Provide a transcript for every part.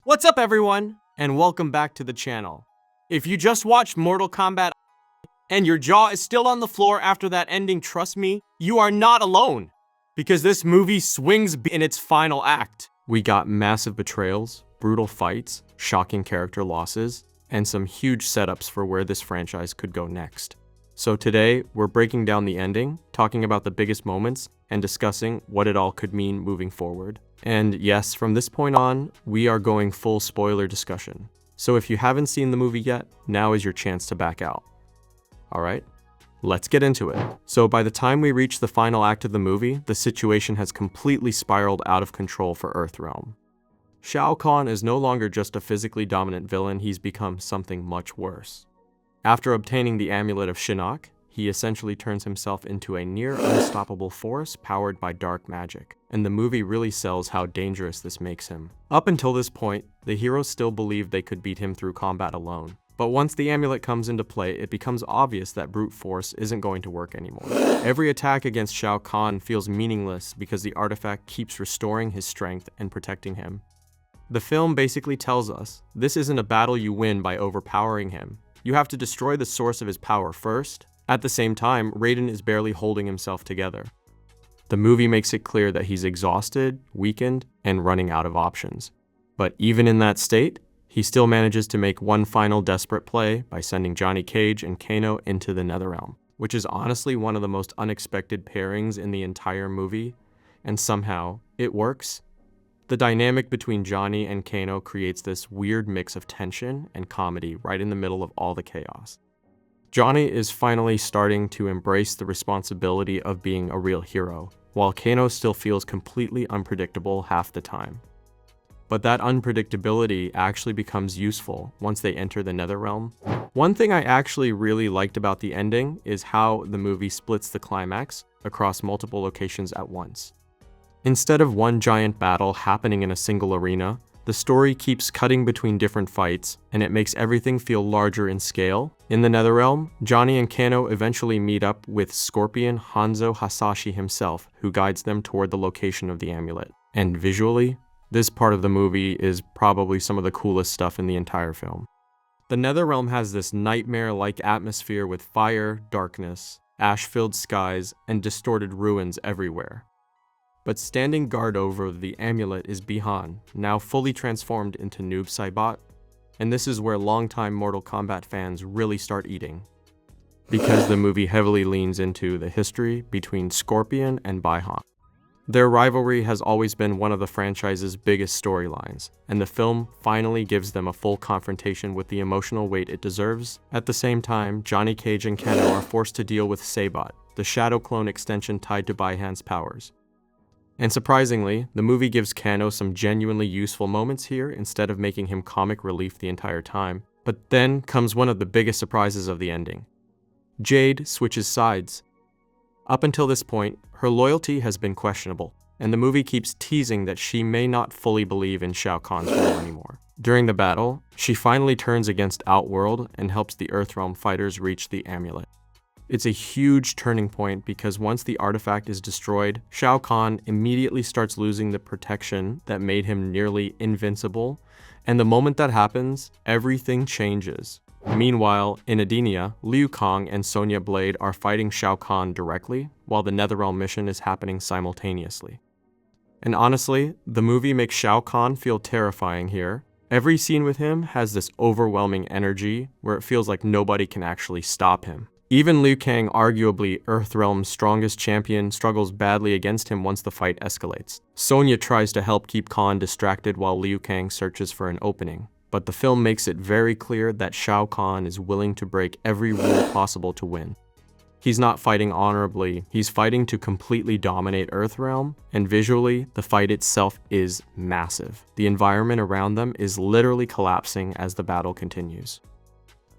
What's up everyone, and welcome back to the channel. If you just watched Mortal Kombat and your jaw is still on the floor after that ending, trust me, you are not alone. Because this movie swings in its final act. We got massive betrayals, brutal fights, shocking character losses, and some huge setups for where this franchise could go next. So today, we're breaking down the ending, talking about the biggest moments, and discussing what it all could mean moving forward. And yes, from this point on, we are going full spoiler discussion. So if you haven't seen the movie yet, now is your chance to back out. Alright, let's get into it. So by the time we reach the final act of the movie, the situation has completely spiraled out of control for Earthrealm. Shao Kahn is no longer just a physically dominant villain, he's become something much worse. After obtaining the Amulet of Shinnok, he essentially turns himself into a near unstoppable force powered by dark magic, and the movie really sells how dangerous this makes him. Up until this point, the heroes still believed they could beat him through combat alone. But once the amulet comes into play, it becomes obvious that brute force isn't going to work anymore. Every attack against Shao Kahn feels meaningless because the artifact keeps restoring his strength and protecting him. The film basically tells us, this isn't a battle you win by overpowering him. You have to destroy the source of his power first. At the same time, Raiden is barely holding himself together. The movie makes it clear that he's exhausted, weakened, and running out of options. But even in that state, he still manages to make one final desperate play by sending Johnny Cage and Kano into the Netherrealm, which is honestly one of the most unexpected pairings in the entire movie, and somehow, it works. The dynamic between Johnny and Kano creates this weird mix of tension and comedy right in the middle of all the chaos. Johnny is finally starting to embrace the responsibility of being a real hero, while Kano still feels completely unpredictable half the time. But that unpredictability actually becomes useful once they enter the Netherrealm. One thing I actually really liked about the ending is how the movie splits the climax across multiple locations at once. Instead of one giant battle happening in a single arena, the story keeps cutting between different fights, and it makes everything feel larger in scale. In the Netherrealm, Johnny and Kano eventually meet up with Scorpion Hanzo Hasashi himself, who guides them toward the location of the amulet. And visually, this part of the movie is probably some of the coolest stuff in the entire film. The Netherrealm has this nightmare-like atmosphere with fire, darkness, ash-filled skies, and distorted ruins everywhere. But standing guard over the amulet is Bi-Han, now fully transformed into Noob Saibot, and this is where longtime Mortal Kombat fans really start eating, because the movie heavily leans into the history between Scorpion and Bi-Han. Their rivalry has always been one of the franchise's biggest storylines, and the film finally gives them a full confrontation with the emotional weight it deserves. At the same time, Johnny Cage and Kano are forced to deal with Saibot, the shadow clone extension tied to Bi-Han's powers. And surprisingly, the movie gives Kano some genuinely useful moments here instead of making him comic relief the entire time. But then comes one of the biggest surprises of the ending. Jade switches sides. Up until this point, her loyalty has been questionable, and the movie keeps teasing that she may not fully believe in Shao Kahn's role anymore. During the battle, she finally turns against Outworld and helps the Earthrealm fighters reach the amulet. It's a huge turning point because once the artifact is destroyed, Shao Kahn immediately starts losing the protection that made him nearly invincible, and the moment that happens, everything changes. Meanwhile, in Edenia, Liu Kang and Sonya Blade are fighting Shao Kahn directly, while the Netherrealm mission is happening simultaneously. And honestly, the movie makes Shao Kahn feel terrifying here. Every scene with him has this overwhelming energy where it feels like nobody can actually stop him. Even Liu Kang, arguably Earthrealm's strongest champion, struggles badly against him once the fight escalates. Sonya tries to help keep Kahn distracted while Liu Kang searches for an opening, but the film makes it very clear that Shao Kahn is willing to break every rule possible to win. He's not fighting honorably, he's fighting to completely dominate Earthrealm, and visually, the fight itself is massive. The environment around them is literally collapsing as the battle continues.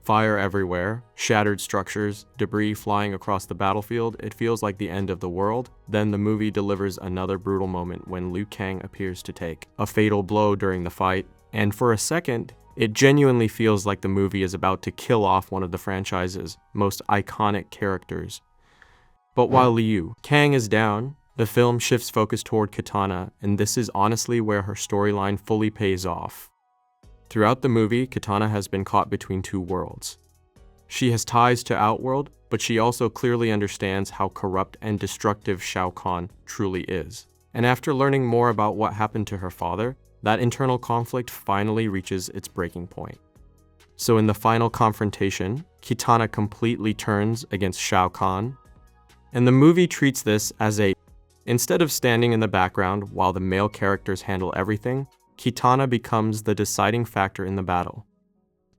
Fire everywhere, shattered structures, debris flying across the battlefield, it feels like the end of the world. Then the movie delivers another brutal moment when Liu Kang appears to take a fatal blow during the fight, and for a second, it genuinely feels like the movie is about to kill off one of the franchise's most iconic characters. But while Liu Kang is down, the film shifts focus toward Kitana, and this is honestly where her storyline fully pays off. Throughout the movie, Kitana has been caught between two worlds. She has ties to Outworld, but she also clearly understands how corrupt and destructive Shao Kahn truly is. And after learning more about what happened to her father, that internal conflict finally reaches its breaking point. So in the final confrontation, Kitana completely turns against Shao Kahn, and the movie treats this as instead of standing in the background while the male characters handle everything, Kitana becomes the deciding factor in the battle.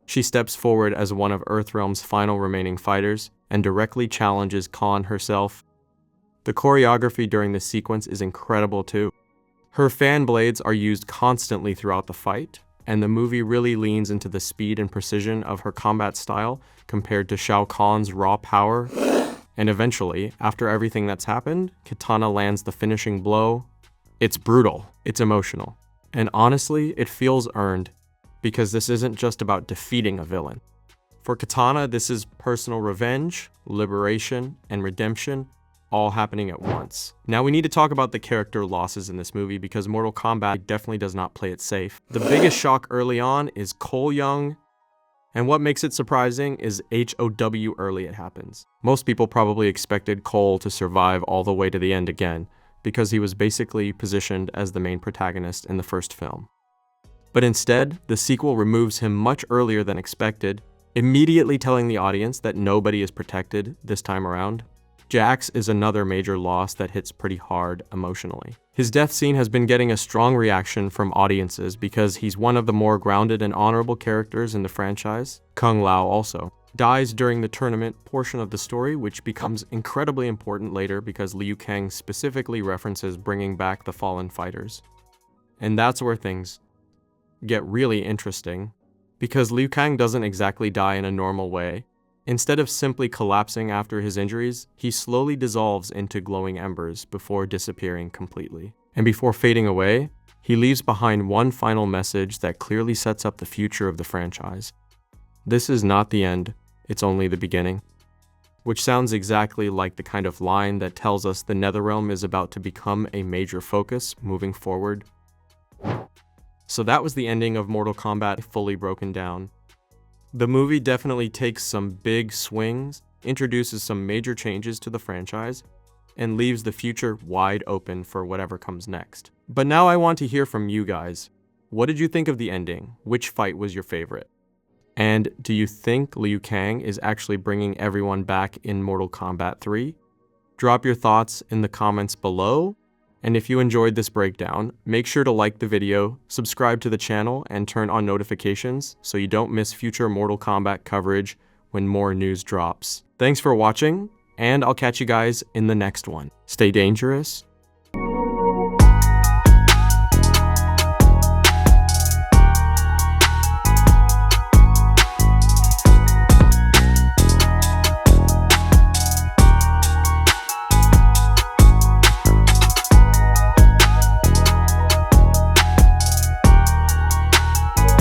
She steps forward as one of Earthrealm's final remaining fighters and directly challenges Kahn herself. The choreography during this sequence is incredible too. Her fan blades are used constantly throughout the fight, and the movie really leans into the speed and precision of her combat style compared to Shao Kahn's raw power. And eventually, after everything that's happened, Kitana lands the finishing blow. It's brutal, it's emotional, and honestly, it feels earned, because this isn't just about defeating a villain. For Kitana, this is personal revenge, liberation, and redemption, all happening at once. Now we need to talk about the character losses in this movie because Mortal Kombat definitely does not play it safe. The biggest shock early on is Cole Young, and what makes it surprising is how early it happens. Most people probably expected Cole to survive all the way to the end again, because he was basically positioned as the main protagonist in the first film. But instead, the sequel removes him much earlier than expected, immediately telling the audience that nobody is protected this time around. Jax is another major loss that hits pretty hard emotionally. His death scene has been getting a strong reaction from audiences because he's one of the more grounded and honorable characters in the franchise. Kung Lao also dies during the tournament portion of the story, which becomes incredibly important later because Liu Kang specifically references bringing back the fallen fighters. And that's where things get really interesting, because Liu Kang doesn't exactly die in a normal way. Instead of simply collapsing after his injuries, he slowly dissolves into glowing embers before disappearing completely. And before fading away, he leaves behind one final message that clearly sets up the future of the franchise. This is not the end, it's only the beginning. Which sounds exactly like the kind of line that tells us the Netherrealm is about to become a major focus moving forward. So that was the ending of Mortal Kombat fully broken down. The movie definitely takes some big swings, introduces some major changes to the franchise, and leaves the future wide open for whatever comes next. But now I want to hear from you guys. What did you think of the ending? Which fight was your favorite? And do you think Liu Kang is actually bringing everyone back in Mortal Kombat 3? Drop your thoughts in the comments below. And if you enjoyed this breakdown, make sure to like the video, subscribe to the channel, and turn on notifications so you don't miss future Mortal Kombat coverage when more news drops. Thanks for watching, and I'll catch you guys in the next one. Stay dangerous,